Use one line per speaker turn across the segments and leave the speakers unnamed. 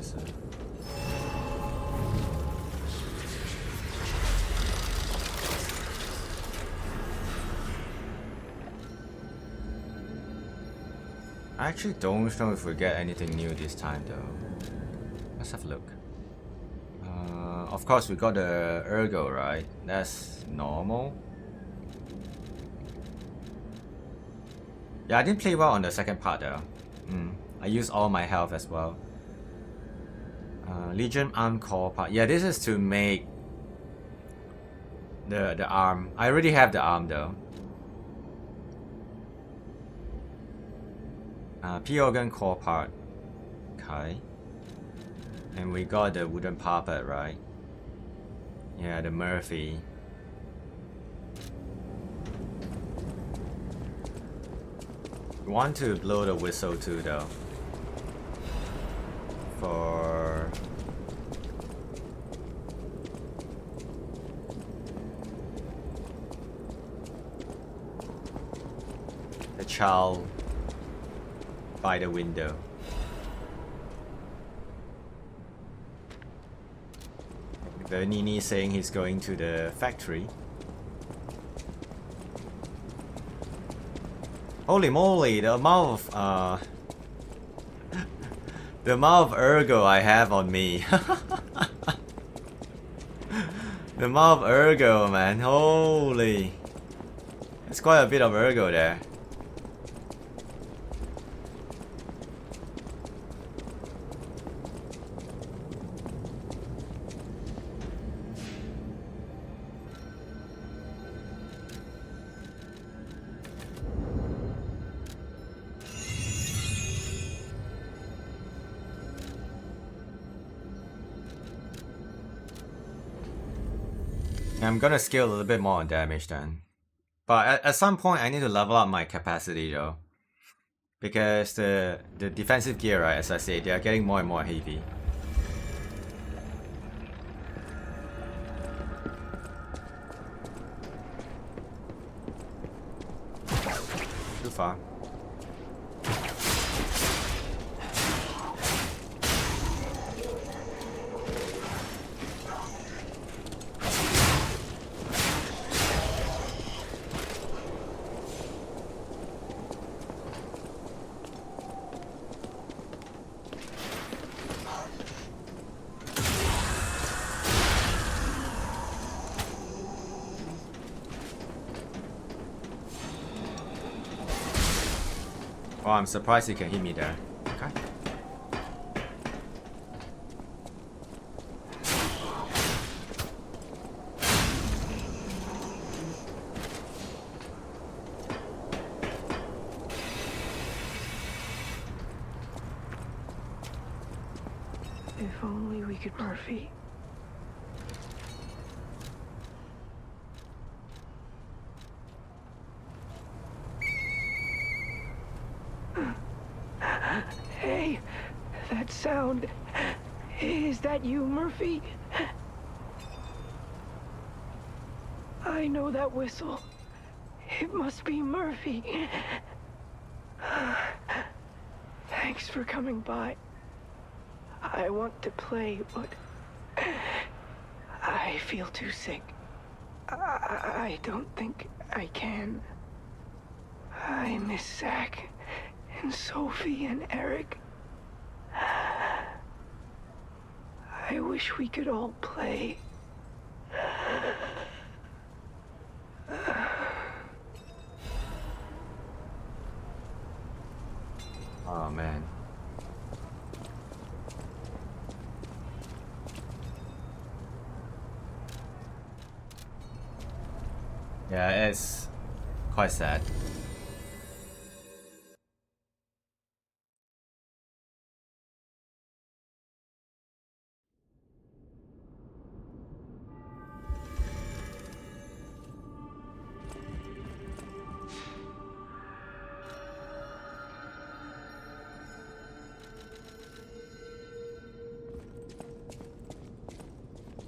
officer. I actually don't know if we get anything new this time though. Let's have a look. Of course we got the Ergo, right? That's normal. Yeah, I didn't play well on the second part though. I used all my health as well. Legion arm core part. Yeah, this is to make the arm. I already have the arm though. P-organ core part. Okay. And we got the wooden puppet, right? Yeah, the Murphy. We want to blow the whistle too though. For the child by the window. Venigni saying he's going to the factory. Holy moly, the amount of the amount of ergo I have on me. The amount of ergo, man, holy. It's quite a bit of ergo there. I'm gonna scale a little bit more on damage then. But at some point I need to level up my capacity though. Because the defensive gear, right, as I said, they are getting more and more heavy. Too far. Oh, I'm surprised he can hit me there. Okay.
If only we could, Murphy. Hey, that sound. Is that you, Murphy? I know that whistle. It must be Murphy. Thanks for coming by. I want to play, but I feel too sick. I don't think I can. I miss Zach and Sophie and Eric. I wish we could all play.
Oh man. Yeah, it's quite sad.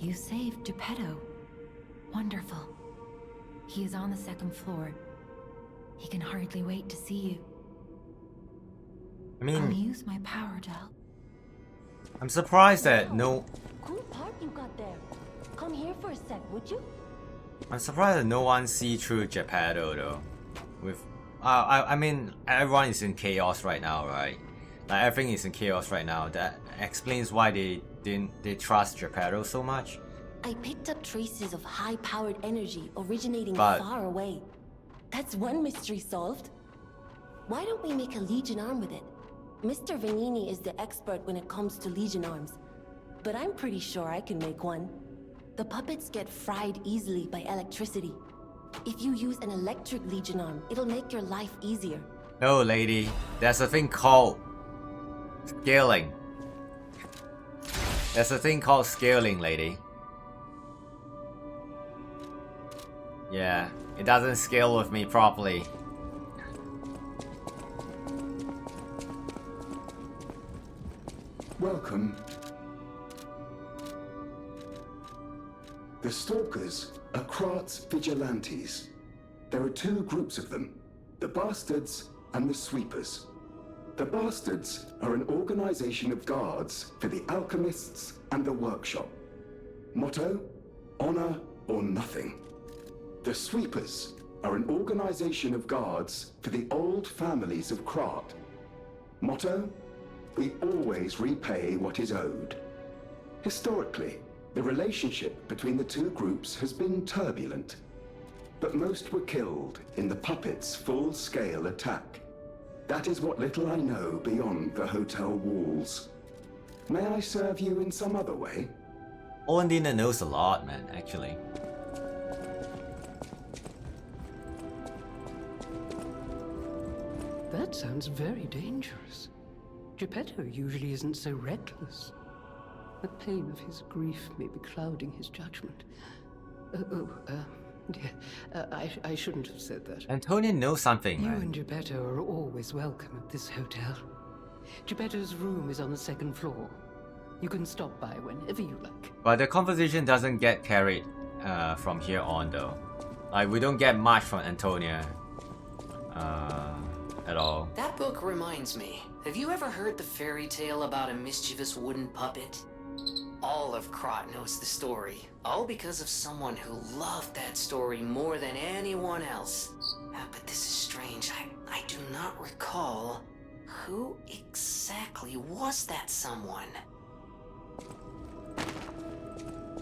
You saved Geppetto. Wonderful. He is on the second floor. He can hardly wait to see you.
I mean,
I'll use my power to help.
I'm surprised that no.
Cool part you got there. Come here for a sec, would you?
I'm surprised that no one see through Geppetto though. With, I mean, everyone is in chaos right now, right? Like everything is in chaos right now. That explains why they trust Geppetto so much.
I picked up traces of high-powered energy originating
But-
far away. That's one mystery solved. Why don't we make a Legion arm with it? Mr. Venigni is the expert when it comes to Legion arms, but I'm pretty sure I can make one. The puppets get fried easily by electricity. If you use an electric Legion arm, it'll make your life easier.
No, lady, there's a thing called scaling. There's a thing called scaling, lady. Yeah, it doesn't scale with me properly.
Welcome. The Stalkers are Krat's vigilantes. There are two groups of them, the Bastards and the Sweepers. The Bastards are an organization of guards for the Alchemists and the Workshop. Motto, honor or nothing. The Sweepers are an organization of guards for the old families of Krat. Motto, we always repay what is owed. Historically, the relationship between the two groups has been turbulent, but most were killed in the puppets' full-scale attack. That is what little I know beyond the hotel walls. May I serve you in some other way?
Orlandina knows a lot, man, actually.
That sounds very dangerous. Geppetto usually isn't so reckless. The pain of his grief may be clouding his judgment. I shouldn't have said that.
Antonia knows something,
You
man.
and Geppetto are always welcome at this hotel. Geppetto's room is on the second floor. You can stop by whenever you like.
But the conversation doesn't get carried from here on, though. Like, we don't get much from Antonia at all.
That book reminds me. Have you ever heard the fairy tale about a mischievous wooden puppet? All of Krat knows the story, all because of someone who loved that story more than anyone else. But this is strange. I do not recall who exactly was that someone.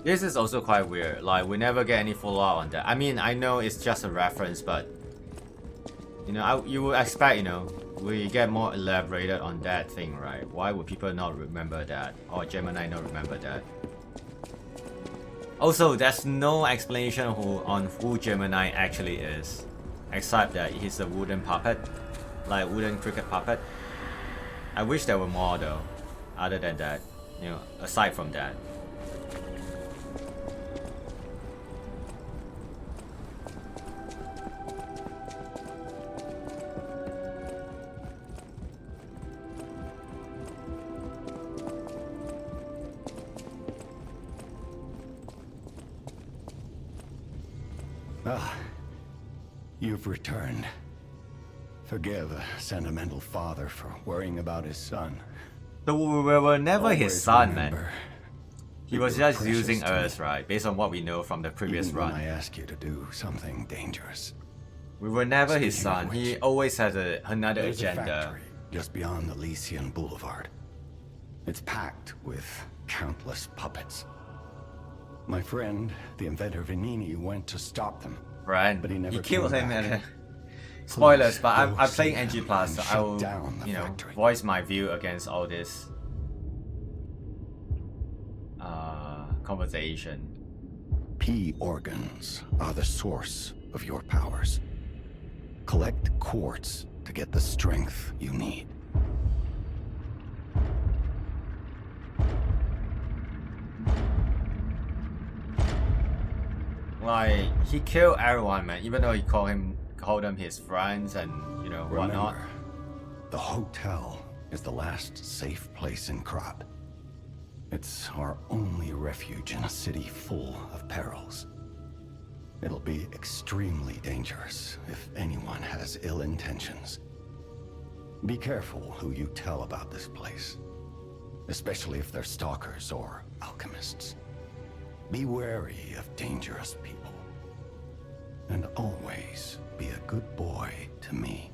This is also quite weird. Like, we never get any follow-up on that. I mean, I know it's just a reference, but you know, you would expect, you know, we get more elaborated on that thing, right? Why would people not remember that? Or Gemini not remember that? Also, there's no explanation on who Gemini actually is. Except that he's a wooden puppet. Like, wooden cricket puppet. I wish there were more though. Other than that. You know, aside from that.
Ah, you've returned. Forgive a sentimental father for worrying about his son.
So we were never his
Always
son, man.
remember,
He
you
was
were
just
precious
using
to me,
us, right? Based on what we know from the previous
even when I
run.
ask you to do something dangerous.
We were never his
Speaking of
son. He
which,
always has another
There's a
agenda.
factory just beyond the Lycian Boulevard. It's packed with countless puppets. My friend, the inventor Venigni, went to stop them.
Right?
But he never
killed
came
him.
back.
Spoilers,
Please
but
go
I'm
see
playing
him
NG Plus, so
and
I
shut
will,
down the
you know,
factory.
voice my view against all this conversation.
P organs are the source of your powers. Collect quartz to get the strength you need.
Like, he killed everyone, man. Even though he called them his friends and, you know, whatnot.
Remember, the hotel is the last safe place in Krat. It's our only refuge in a city full of perils. It'll be extremely dangerous if anyone has ill intentions. Be careful who you tell about this place, especially if they're stalkers or alchemists. Be wary of dangerous people. And always be a good boy to me.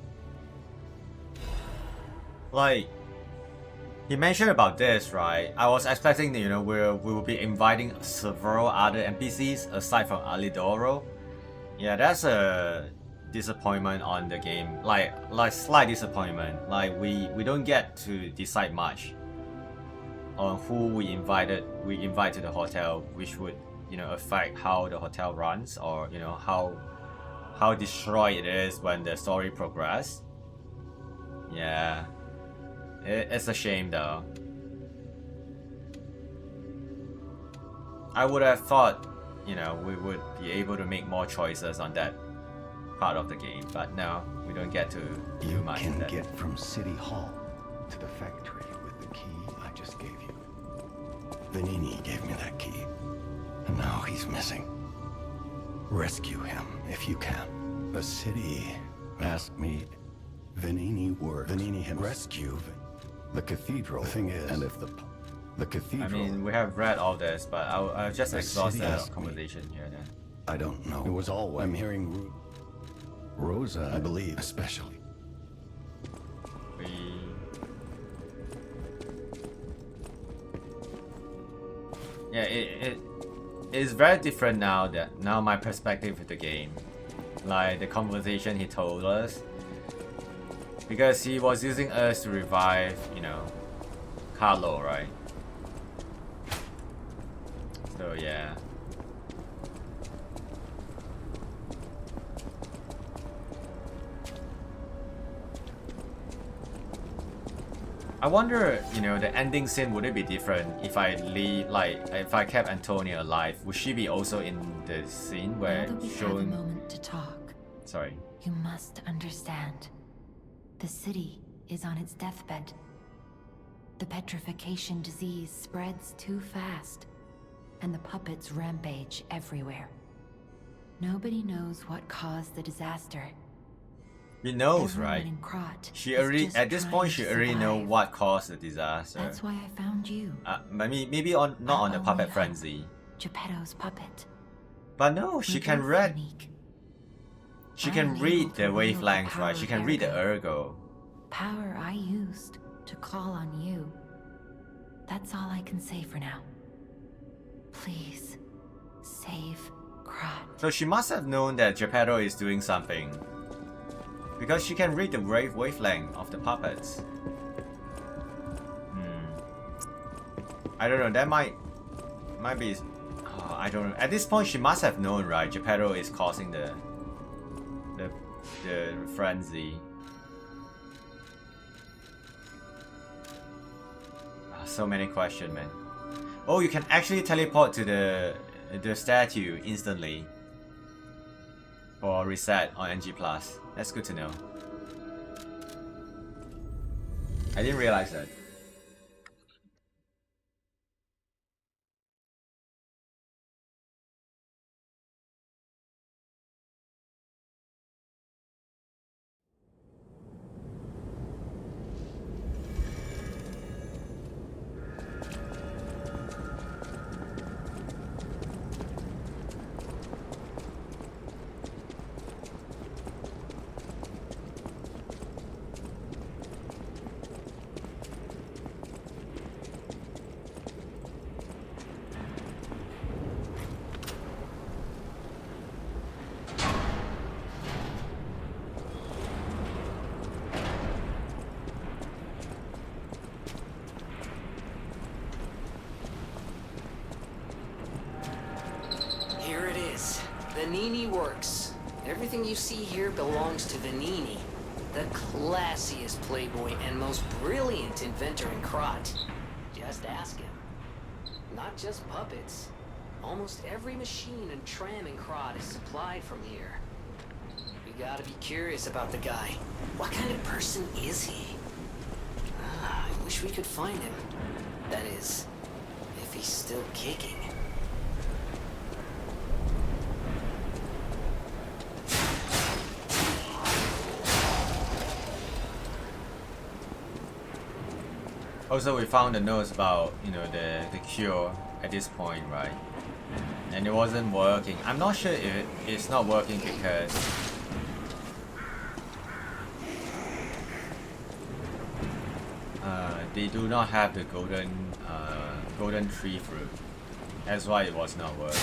Like, he mentioned about this, right? I was expecting that, we will be inviting several other NPCs aside from Alidoro. Yeah, that's a disappointment on the game. Like slight disappointment. Like we don't get to decide much on who we invite to the hotel, which would affect how the hotel runs, or how destroyed it is when the story progresses. Yeah. It's a shame though. I would have thought, we would be able to make more choices on that part of the game, but no, we don't get to do much.
You can get from City Hall to the factory with the key I just gave you. Venigni gave me that key, and now he's missing. Rescue him if you can. The city asked me. Venigni works. Venigni him rescue the cathedral. The thing is, and if the cathedral.
I mean, we have read all this, but I'll just exhaust that conversation here then.
I don't know. It was always. I'm hearing Rosa, I believe, especially.
Yeah, it is very different now. Now my perspective of the game, like the conversation he told us, because he was using us to revive, Carlo, right? So yeah. I wonder, the ending scene, would it be different if I if I kept Antonia alive? Would she be also in the scene where
Now that we have a moment to talk,
Sorry.
you must understand. The city is on its deathbed. The petrification disease spreads too fast, and the puppets rampage everywhere. Nobody knows what caused the disaster.
He knows,
Everyone
right?
in Krat
She
is
already
just
at this
trying
point
to
she already know
survive.
what caused the disaster.
That's why I found you.
Maybe not on the
Our
puppet
only
frenzy.
hope, Geppetto's puppet.
But no, she
We're
can
both
read.
unique.
She
I'm
can
unable
read
to
the
wield the
wavelengths,
power
right? She
of
can read the
Ergo.
ergo.
Power I used to call on you. That's all I can say for now. Please, save Krat.
So she must have known that Geppetto is doing something, because she can read the wavelength of the puppets. I don't know. That might be. I don't know. At this point, she must have known, right? Geppetto is causing the frenzy. So many questions, man. Oh, you can actually teleport to the statue instantly, or reset on NG+. That's good to know. I didn't realize that.
Here it is. Venigni works. Everything you see here belongs to Venigni, the classiest playboy and most brilliant inventor in Krat. Just ask him. Not just puppets. Almost every machine and tram in Krat is supplied from here. We gotta be curious about the guy. What kind of person is he? I wish we could find him. That is, if he's still kicking.
Also, we found the notes about, you know, the cure at this point, right? And it wasn't working. I'm not sure if it's not working because they do not have the golden tree fruit. That's why it was not working.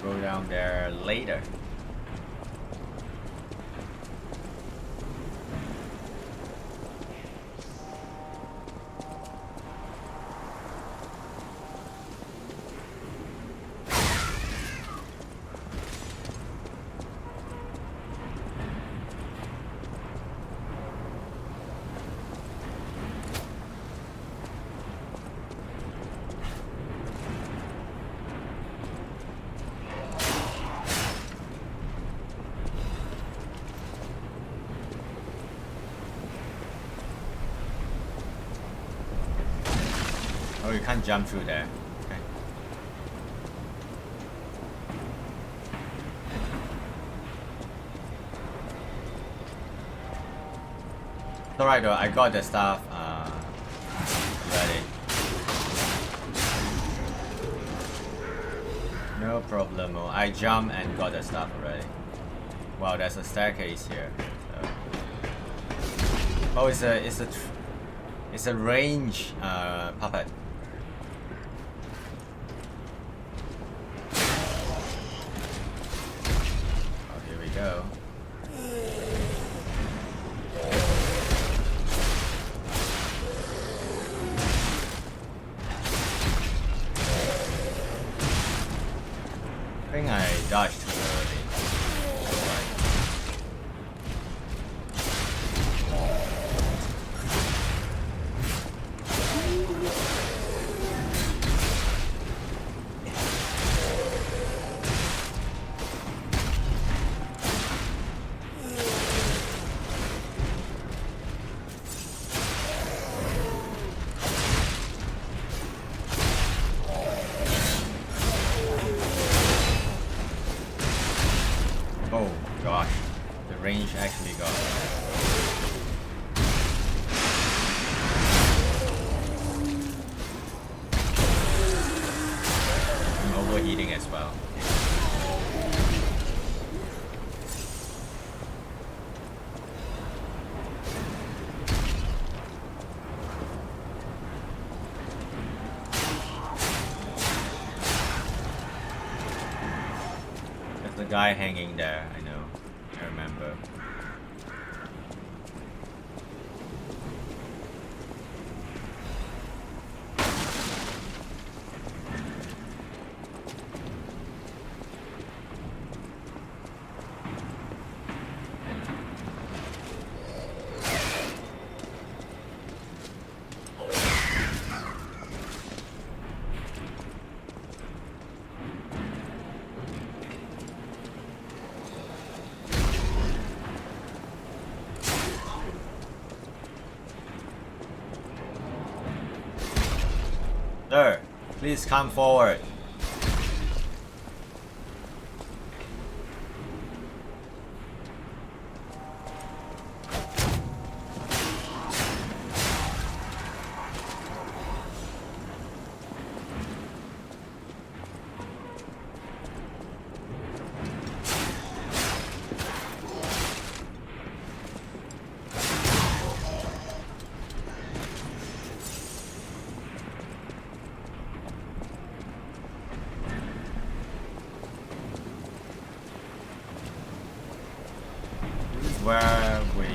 Go down there later. Oh, you can't jump through there. Okay. It's alright though, I got the stuff ready. No problemo. I jumped and got the stuff already. Wow, there's a staircase here. So. Oh, it's a range puppet. Go. I think I dodged too early. Oh gosh, the range actually got. I'm overheating as well. There's the guy hanging there, I know. I remember. Sir, please come forward. Where we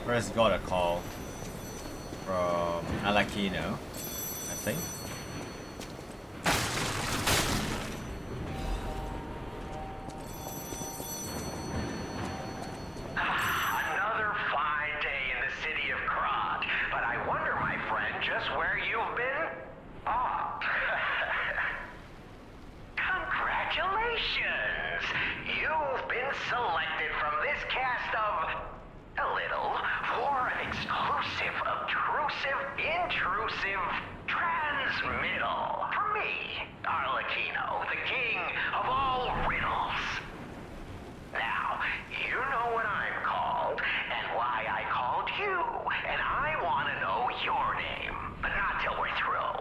first got a call from Alakino, I think.
Another fine day in the city of Krat, but I wonder, my friend, just where you've been? middle. For me, Arlecchino, the king of all riddles. Now, you know what I'm called, and why I called you, and I want to know your name, but not till we're through.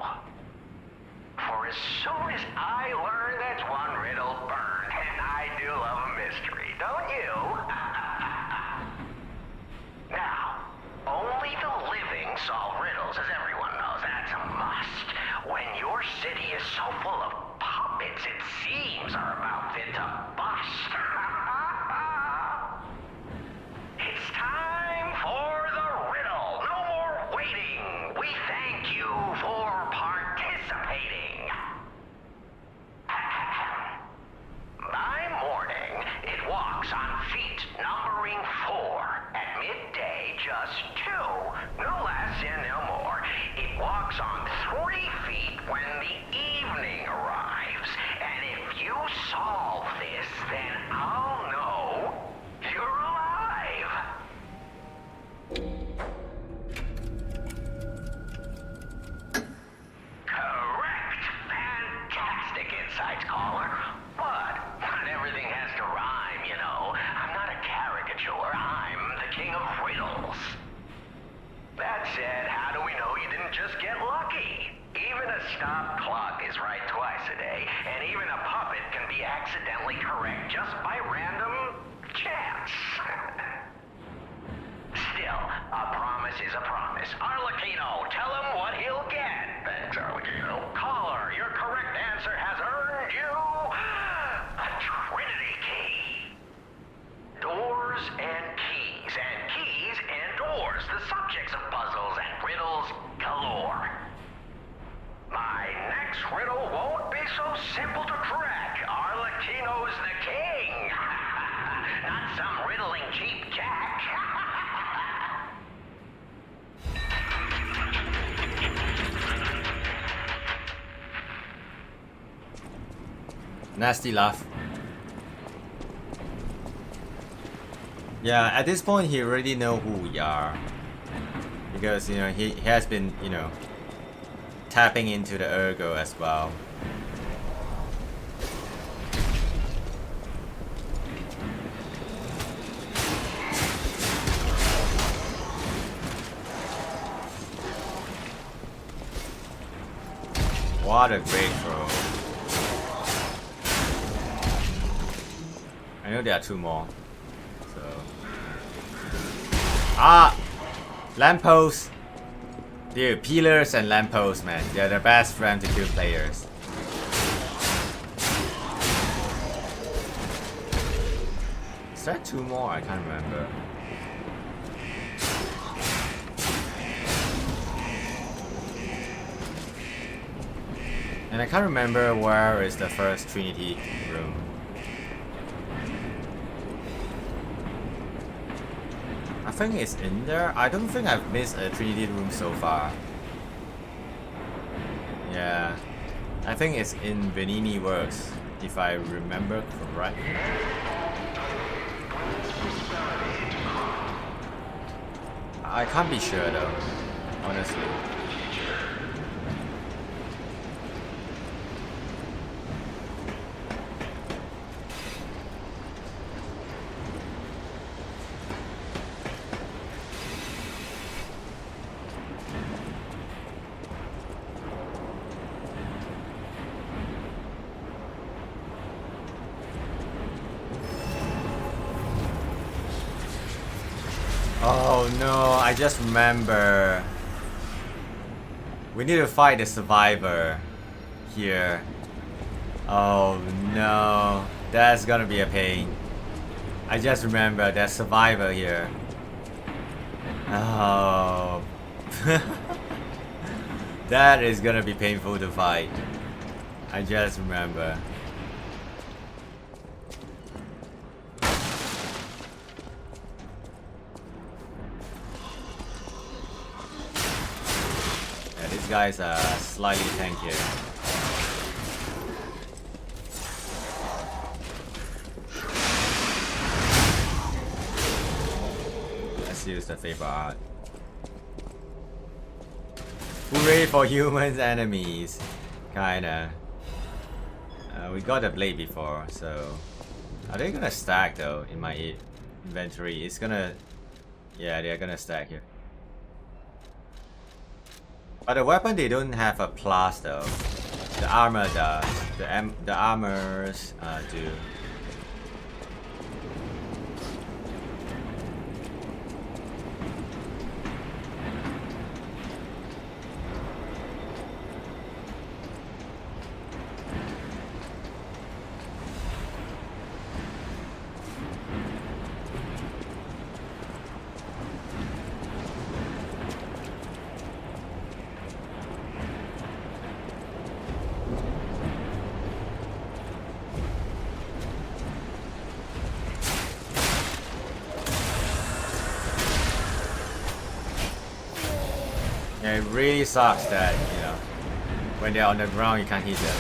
For as soon as I learn that's one riddle burned, and I do love a mystery, don't you? Now, only the living solve riddles, as everyone knows. That's a must. When your city is so full of puppets, it seems are about fit to bust. It's time for the riddle. No more waiting. We thank you for participating. By morning, it walks on feet numbering 4. At midday, just 2. No less and no more. It walks on 3 feet when the evening arrives. And if you solve this, then I'll know you're alive. Correct. Fantastic insights, caller. But not everything has to rhyme, you know. I'm not a caricature. I'm the king of riddles. That said, how do we know you didn't just get lucky? Even a stopped clock is right twice a day, and even a puppet can be accidentally correct just by random chance. Still, a promise is a promise. Arlecchino, tell him what he'll get. Thanks, Arlecchino. Caller, your correct answer has earned you a Trinity key. Doors and keys and doors, the subjects of puzzles and riddles galore. My next riddle won't be so simple to crack. Arlecchino's the king. Not some riddling cheap jack.
Nasty laugh. Yeah, at this point he already know who we are. Because, you know, he has been, you know, tapping into the ergo as well. What a great throw. I know there are 2 more. So. Ah! Lampposts! Dude, pillars and lampposts, man. They're the best friend to kill players. Is there 2 more? I can't remember. And I can't remember where is the first Trinity room. I think it's in there. I don't think I've missed a Trinity room so far. Yeah. I think it's in Venigni Works, if I remember correctly. I can't be sure though, honestly. Oh no, I just remember. We need to fight the survivor here. Oh no, that's gonna be a pain. I just remember that survivor here. Oh. That is gonna be painful to fight. I just remember. These guys are slightly tankier. Let's use the favor art. Hooray for humans enemies. Kinda. We got a blade before, so... Are they gonna stack though in my inventory? It's gonna... Yeah, they're gonna stack here. But the weapon, they don't have a plus though. The armor does. The armors do. Yeah, it really sucks that, you know, when they're on the ground you can't hit them.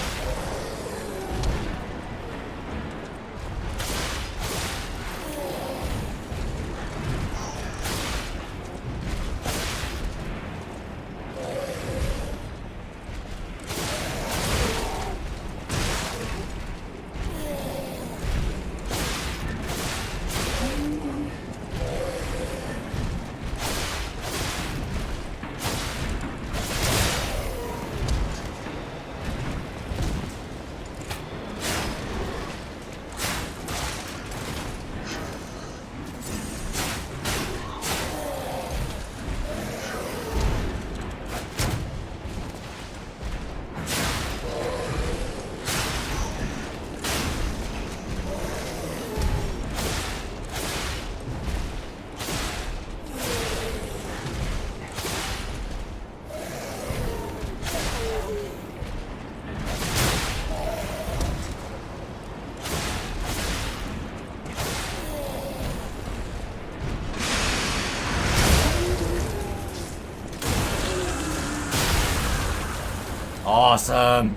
Awesome!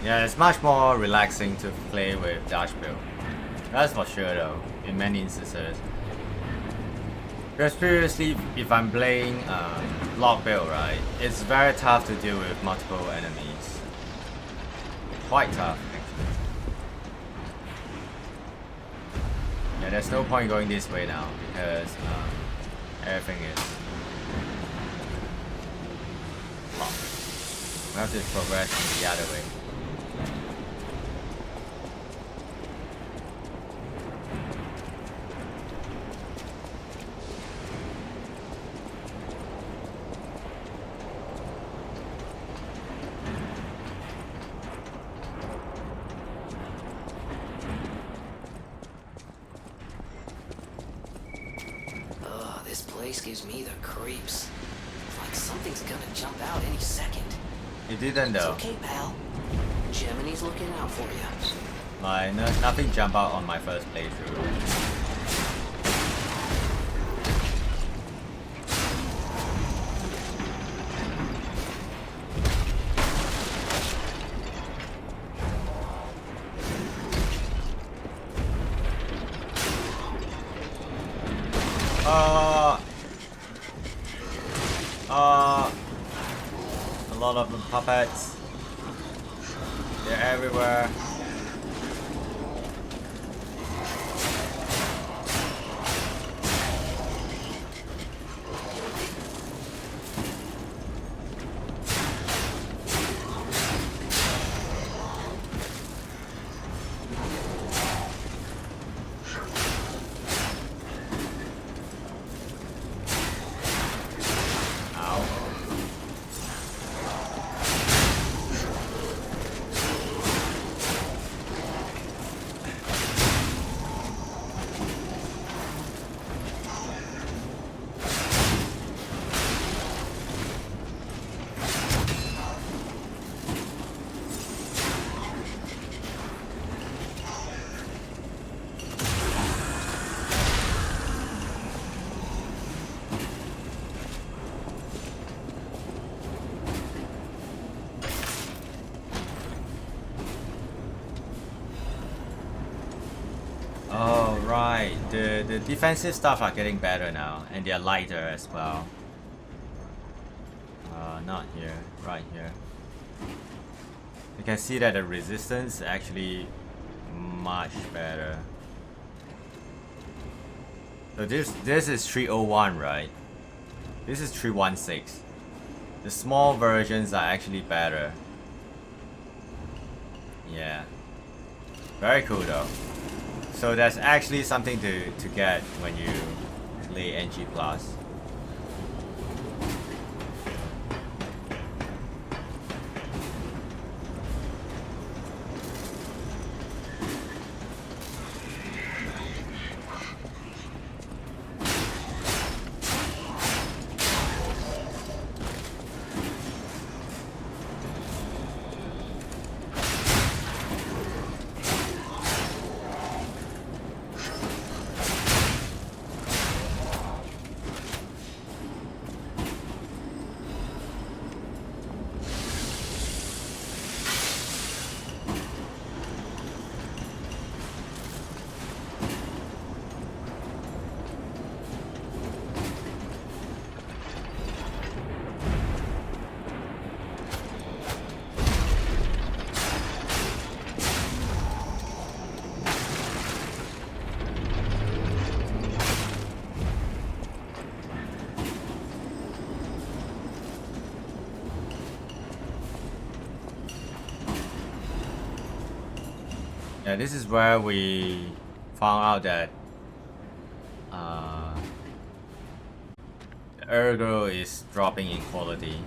Yeah, it's much more relaxing to play with Dash build. That's for sure though, in many instances. Because previously, if I'm playing block build, right, it's very tough to deal with multiple enemies. Quite tough, actually. Yeah, there's no point going this way now, because everything is... We have to progress the other way.
This place gives me the creeps. Like something's gonna jump out any second.
It didn't though.
It's okay, pal. Gemini's looking out for you.
Like, nothing jumped out on my first playthrough. A lot of the puppets. They're everywhere. The defensive stuff are getting better now, and they're lighter as well. not here, right here. You can see that the resistance is actually much better. So this is 301, right? This is 316. The small versions are actually better. Yeah. Very cool though. So that's actually something to get when you play NG+. Yeah, this is where we found out that the Ergo is dropping in quality.